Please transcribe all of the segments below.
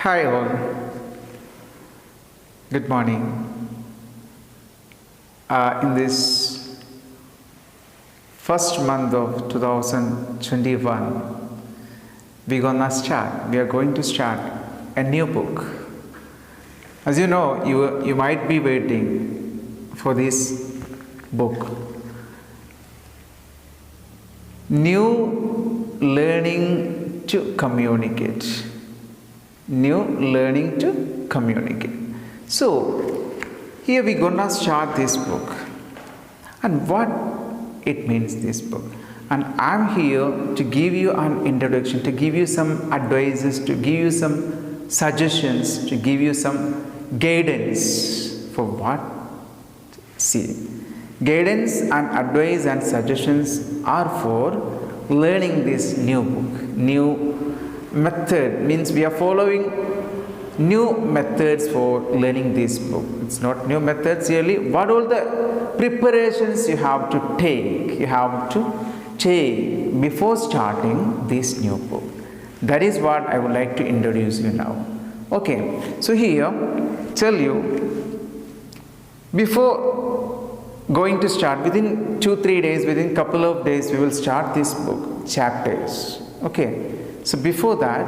Hi all, good morning. In this first month of 2021, we are going to start a new book. As you know, you might be waiting for this book. New learning to communicate. New learning to communicate. So, here we're gonna start this book and what it means, this book. And I'm here to give you an introduction, to give you some advices, to give you some suggestions, to give you some guidance for what? See, guidance and advice and suggestions are for learning this new book. New method means we are following new methods for learning this book. It's not new methods really. What all the preparations you have to take before starting this new book. That is what I would like to introduce you now. Okay, so here tell you, before going to start, within 2-3 days, within couple of days, we will start this book, chapters. Okay, so before that,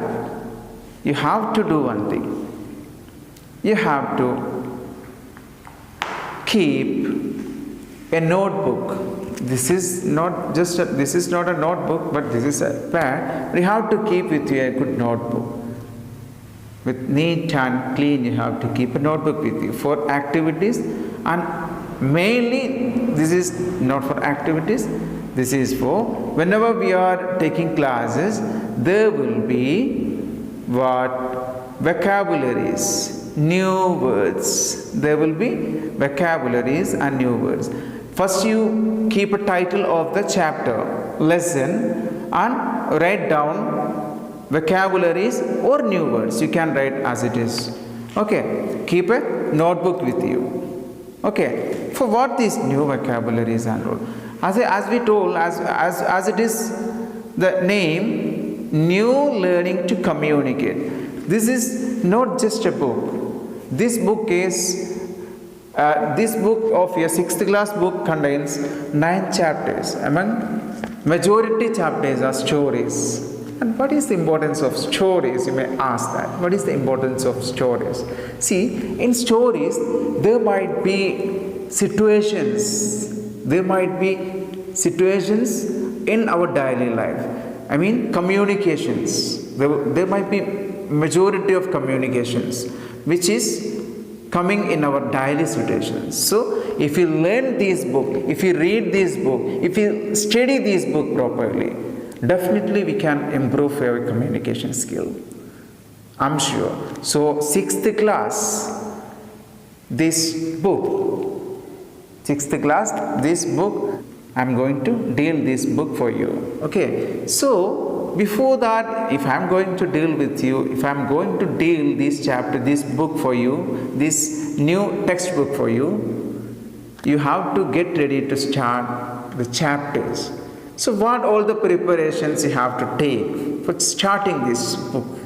you have to do one thing. You have to keep a notebook. This is not a notebook, but this is a pad. You have to keep with you a good notebook. With neat and clean, you have to keep a notebook with you for activities, and mainly this is not for activities. This is for whenever we are taking classes, there will be vocabularies, new words. There will be vocabularies and new words. First you keep a title of the chapter, lesson, and write down vocabularies or new words. You can write as it is. Okay, keep a notebook with you. Okay, for what these new vocabularies and all. As we told, as it is the name, new learning to communicate. This is not just a book. This book of your 6th class book contains 9 chapters. Among majority chapters are stories. And what is the importance of stories? You may ask that. What is the importance of stories? See, in stories, there might be situations. There might be situations in our daily life. I mean, communications. There might be majority of communications which is coming in our daily situations. So, if you learn this book, if you read this book, if you study this book properly, definitely we can improve our communication skill. I'm sure. So, 6th class, this book, I'm going to deal this book for you. Okay. So, before that, if I'm going to deal with you, if I'm going to deal this chapter, this book for you, this new textbook for you, you have to get ready to start the chapters. So, what all the preparations you have to take for starting this book?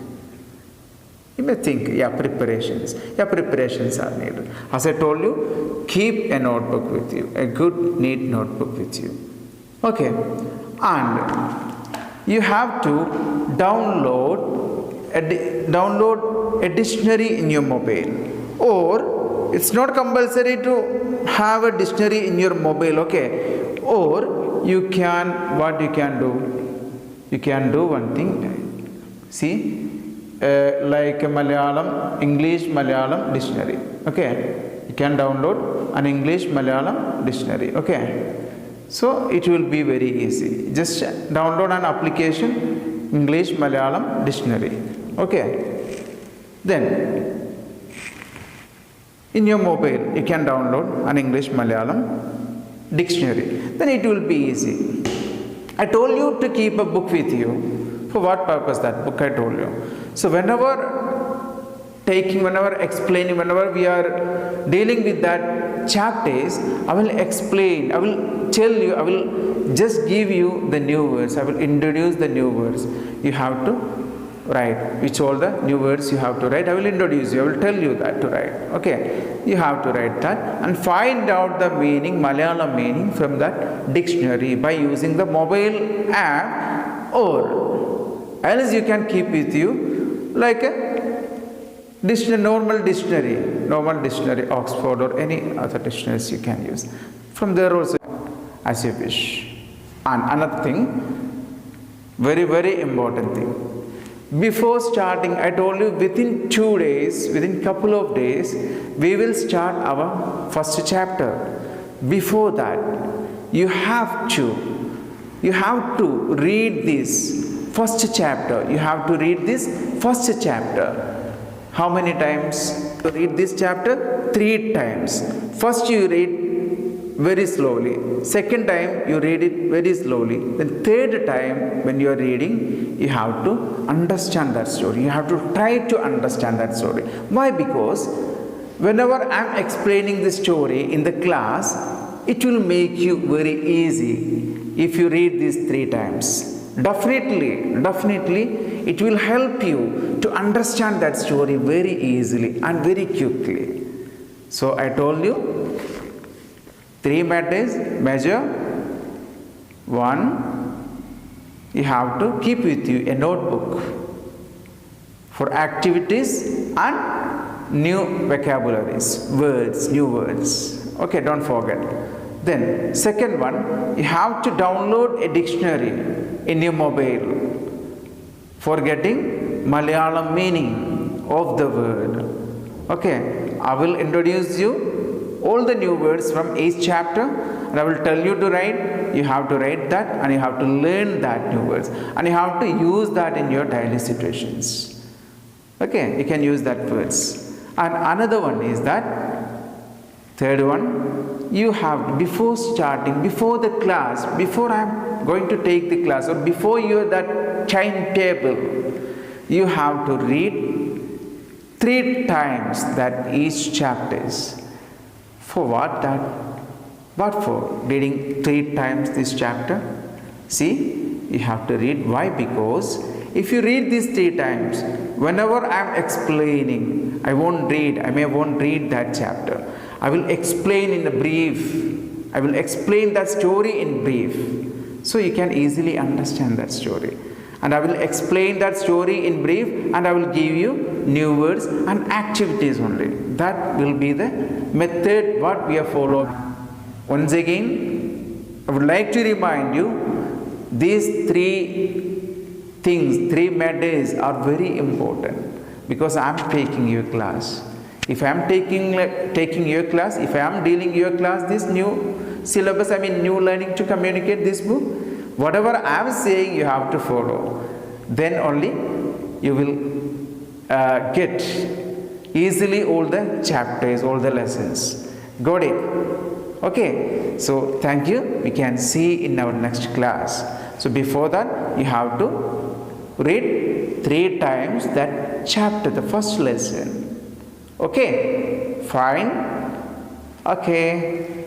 You may think, preparations are needed. As I told you, keep a notebook with you, a good, neat notebook with you. Okay, and you have to download a dictionary in your mobile, or it's not compulsory to have a dictionary in your mobile. Okay, or you can do one thing. See. Like a English Malayalam dictionary. Okay, you can download an English Malayalam dictionary. Okay, so it will be very easy. Just download an application, English Malayalam dictionary. Okay, then in your mobile you can download an English Malayalam dictionary. Then it will be easy. I told you to keep a book with you. For what purpose that book I told you? So whenever explaining, whenever we are dealing with that chapters, I will explain, I will tell you, I will just give you the new words, I will introduce the new words. You have to write, which all the new words you have to write. I will introduce you, I will tell you that to write. Okay, you have to write that and find out the meaning, Malayalam meaning from that dictionary by using the mobile app, or else you can keep with you like a dictionary, normal dictionary, Oxford or any other dictionaries you can use. From there also, as you wish. And another thing, very, very important thing. Before starting, I told you within 2 days, within couple of days, we will start our first chapter. Before that, you have to read this first chapter. You have to read this first chapter. How many times to read this chapter? 3 times. First you read very slowly. Second time you read it very slowly. Then third time when you are reading, you have to understand that story. You have to try to understand that story. Why? Because whenever I am explaining the story in the class, it will make you very easy if you read these 3 times. Definitely, it will help you to understand that story very easily and very quickly. So I told you, 3 matters, measure. 1, you have to keep with you a notebook for activities and new vocabularies, words, new words. Okay, don't forget. Then, second one, you have to download a dictionary in your mobile for getting Malayalam meaning of the word. Okay, I will introduce you all the new words from each chapter, and I will tell you to write. You have to write that and you have to learn that new words, and you have to use that in your daily situations. Okay, you can use that words. And another one is that, third one, you have, before starting, before the class, before I am going to take the class, or before you are that timetable, you have to read 3 times that each chapters. For what that? What for? Reading 3 times this chapter? See, you have to read. Why? Because if you read these 3 times, whenever I am explaining, I won't read that chapter. I will explain in a brief. I will explain that story in brief. So you can easily understand that story. And I will explain that story in brief, and I will give you new words and activities only. That will be the method what we are following. Once again, I would like to remind you, these 3 things, 3 matters are very important, because I am taking your class. If I am taking your class, if I am dealing your class, this new syllabus, new learning to communicate this book, whatever I am saying you have to follow. Then only you will get easily all the chapters, all the lessons. Got it? Okay. So thank you. We can see in our next class. So before that, you have to read 3 times that chapter, the first lesson. Okay. Fine. Okay.